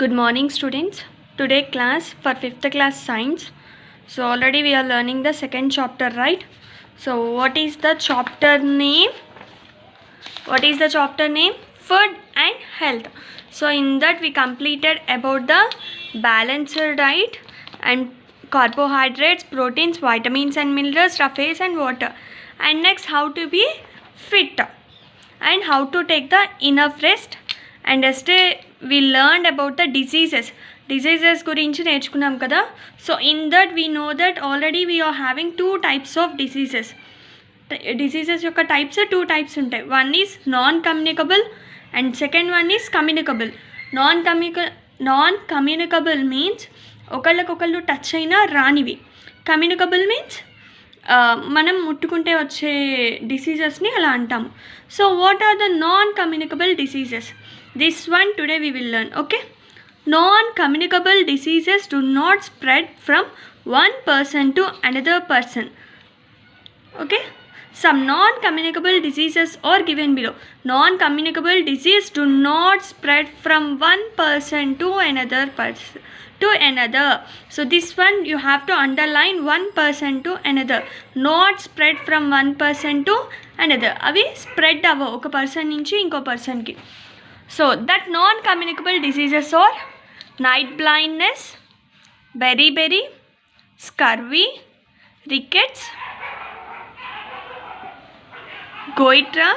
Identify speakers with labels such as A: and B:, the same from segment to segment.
A: Good morning, students. Today class for 5th class science. So already we are learning the second chapter, right? So what is the chapter name? Food and health. So in that we completed about the balanced diet and carbohydrates, proteins, vitamins and minerals, surface and water. And next, how to be fit and how to take the enough rest. And yesterday we learned about the diseases గురించి నేర్చుకున్నాం కదా. So in that we know that already we are having 2 types of diseases యొక్క types 2 types ఉంటాయి. One is non communicable and second one is communicable. Non communicable means ఒకళ్ళకొకళ్ళు touch అయినా రానివి. Communicable means మనం ముట్టుకుంటే వచ్చే డిసీజెస్ని అలా అంటాము. So what are the non communicable diseases? This one today we will learn. Okay, non-communicable diseases do not spread from one person to another person. Okay, some non-communicable diseases are given below. Non-communicable disease do not spread from one person to another person to another. So this one you have to underline, one person to another, not spread from one person to another. Avi spread ava oka person nunchi inko person ki. So that non-communicable diseases are night blindness, beriberi, scurvy, rickets, goiter,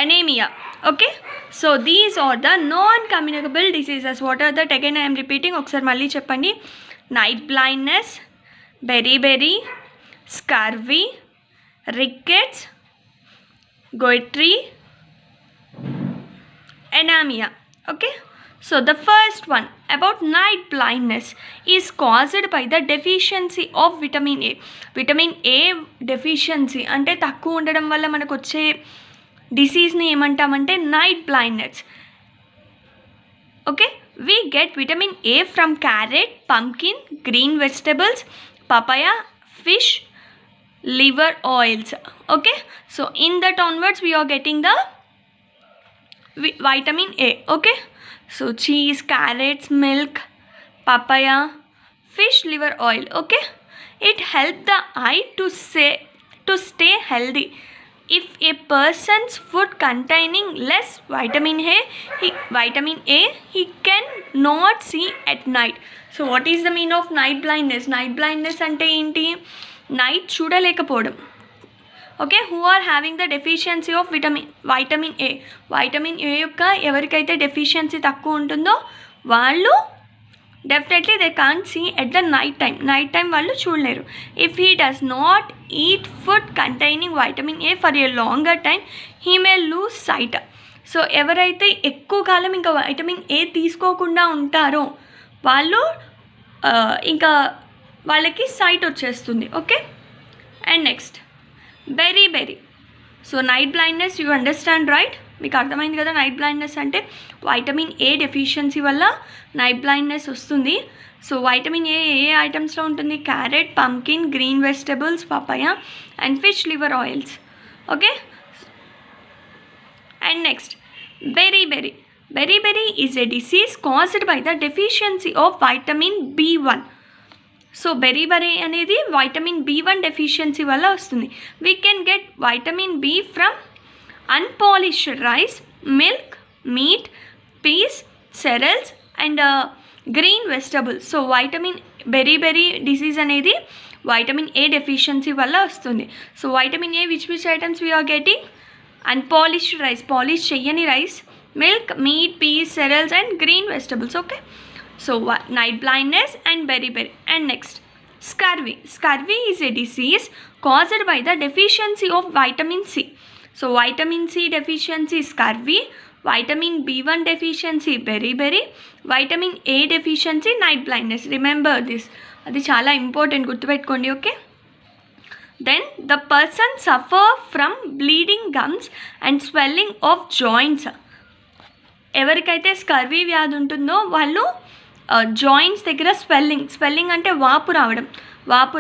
A: anemia. Okay, so these are the non-communicable diseases. What are that? Again I am repeating. Okkar malli cheppandi. Night blindness, beriberi, scurvy, rickets, goiter, anemia. Okay, so the first one about night blindness is caused by the deficiency of vitamin A. Vitamin A deficiency అంటే తక్కువ ఉండడం వల్ల మనకు వచ్చే డిసీజ్ని ఏమంటామంటే night blindness. Okay, we get vitamin A from carrot, pumpkin, green vegetables, papaya, fish, liver oils. Okay, so in that onwards we are getting the vitamin A. Okay, so cheese, carrots, milk, papaya, fish, liver oil. Okay, it helps the eye to stay healthy. If a person's food containing less vitamin A, he can not see at night. So what is the meaning of night blindness? Night blindness ante enti? Night చూడలేకపోవడం. Okay, who are having the deficiency of vitamin A. Vitamin A యొక్క ఎవరికైతే deficiency తక్కువ ఉంటుందో వాళ్ళు definitely they can't see at the night time వాళ్ళు చూడలేరు. If he does not eat food containing vitamin A for a longer time he may lose sight. So ఎవరైతే ఎక్కువ కాలం ఇంకా వైటమిన్ ఏ తీసుకోకుండా ఉంటారో వాళ్ళు ఇంకా వాళ్ళకి సైట్ వచ్చేస్తుంది. Okay, and next beriberi. So night blindness you understand, right? మీకు అర్థమైంది కదా నైట్ బ్లైండ్నెస్ అంటే వైటమిన్ ఏ డెఫిషియన్సీ వల్ల నైట్ బ్లైండ్నెస్ వస్తుంది. సో వైటమిన్ ఏ ఏ ఐటమ్స్లో ఉంటుంది? Carrot, pumpkin, green vegetables, papaya and fish liver oils. Okay, and next beriberi is a disease caused by the deficiency of vitamin B1. So beriberi అనేది vitamin B1 deficiency వల్ల వస్తుంది. We can get vitamin B from unpolished rice, milk, meat, peas, cereals and green vegetables. So vitamin beriberi disease అనేది vitamin A deficiency వల్ల వస్తుంది. So vitamin A which items we are getting? Unpolished rice, polish చెయ్యని rice, milk, meat, peas, cereals and green vegetables. Okay, so night blindness and berry. And next, scurvy is a disease caused by the deficiency of vitamin C. So vitamin C deficiency, scurvy. Vitamin B1 deficiency, berry. Vitamin A deficiency, night blindness. Remember this, అది చాలా important, గుర్తుపెట్టుకోండి. Okay, then the person suffer from bleeding gums and swelling of joints. ఎవరికైతే scurvy వ్యాధి ఉంటుందో వాళ్ళు joints దగ్గర swelling అంటే వాపు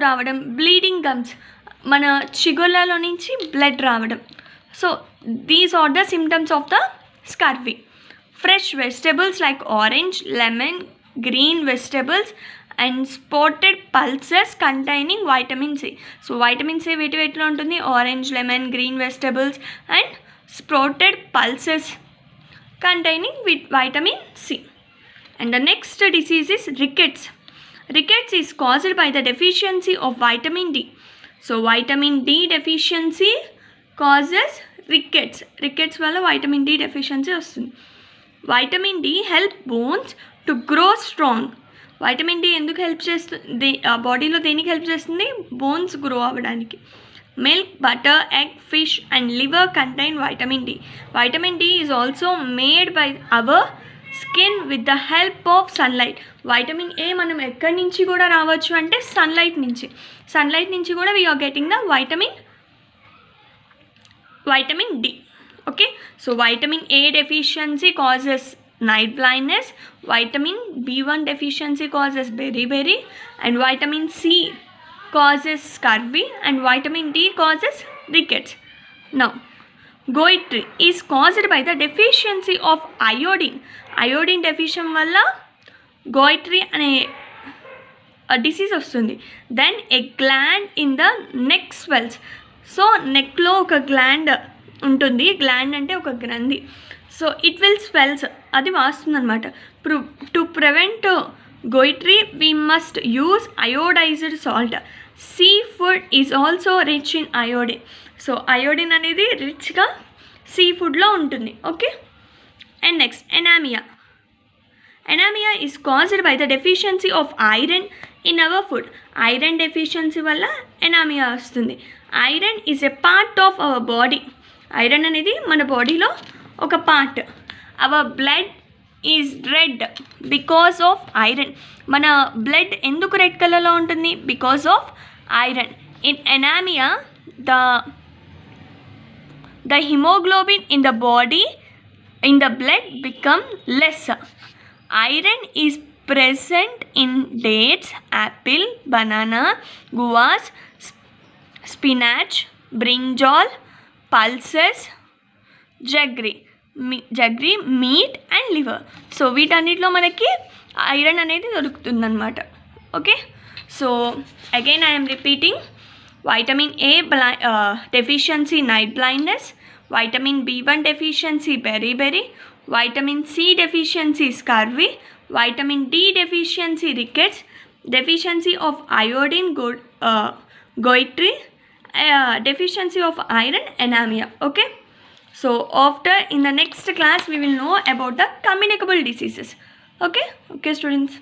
A: రావడం, బ్లీడింగ్ గమ్స్ మన చిగుళ్ళలో నుంచి బ్లడ్ రావడం. So these are the symptoms of the scurvy. Fresh vegetables like orange, lemon, green vegetables and spotted pulses containing vitamin C. So vitamin C వీటిలో ఉంటుంది orange, lemon, green vegetables and spotted pulses containing vitamin C. And the next disease is rickets. Rickets is caused by the deficiency of vitamin D. So vitamin D deficiency causes rickets. Rickets వల్ల vitamin D deficiency వస్తుంది. Vitamin D help bones to grow strong. Vitamin D ఎందుకు help చేస్తుంది, బాడీలో దేనికి help చేస్తుంది, bones grow అవ్వడానికి. Milk, butter, egg, fish and liver contain vitamin D. Vitamin D is also made by our skin with the help of sunlight. Vitamin A మనం ఎక్కడి నుంచి కూడా రావచ్చు అంటే సన్లైట్ నుంచి కూడా we are getting the vitamin D. Okay, so vitamin A deficiency causes night blindness, vitamin B1 deficiency causes beriberi, and vitamin C causes scurvy, and vitamin D causes rickets. Now goitry is caused by the deficiency of iodine. Iodine deficiency వల్ల goitry అనే disease వస్తుంది. Then a gland in the neck swells. So నెక్లో ఒక gland ఉంటుంది, gland అంటే ఒక గ్రంథి. So it will swells, అది వాస్తుంది అనమాట. To prevent goitry we must use iodized salt. Sea food is also rich in iodine. So iodine అనేది రిచ్గా సీ ఫుడ్లో ఉంటుంది. Okay, and next anaemia. Anaemia is caused by the deficiency of iron in our food. Iron deficiency వల్ల anaemia వస్తుంది. Iron is a part of our body. Iron అనేది మన బాడీలో ఒక part. Our blood is red because of iron. మన blood ఎందుకు red కలర్లో ఉంటుంది, because of iron. In anaemia the hemoglobin in the body, in the blood become less. Iron is present in dates, apple, banana, guavas, spinach, brinjal, pulses, jaggery, meat and liver. సో వీటన్నిటిలో మనకి ఐరన్ అనేది దొరుకుతుందన్నమాట. Okay, so again I'm repeating. Vitamin A deficiency night blindness, vitamin B1 deficiency beriberi, vitamin C deficiency scurvy, vitamin D deficiency rickets, deficiency of iodine goitry, deficiency of iron anemia. Okay, so after in the next class we will know about the communicable diseases. Okay students.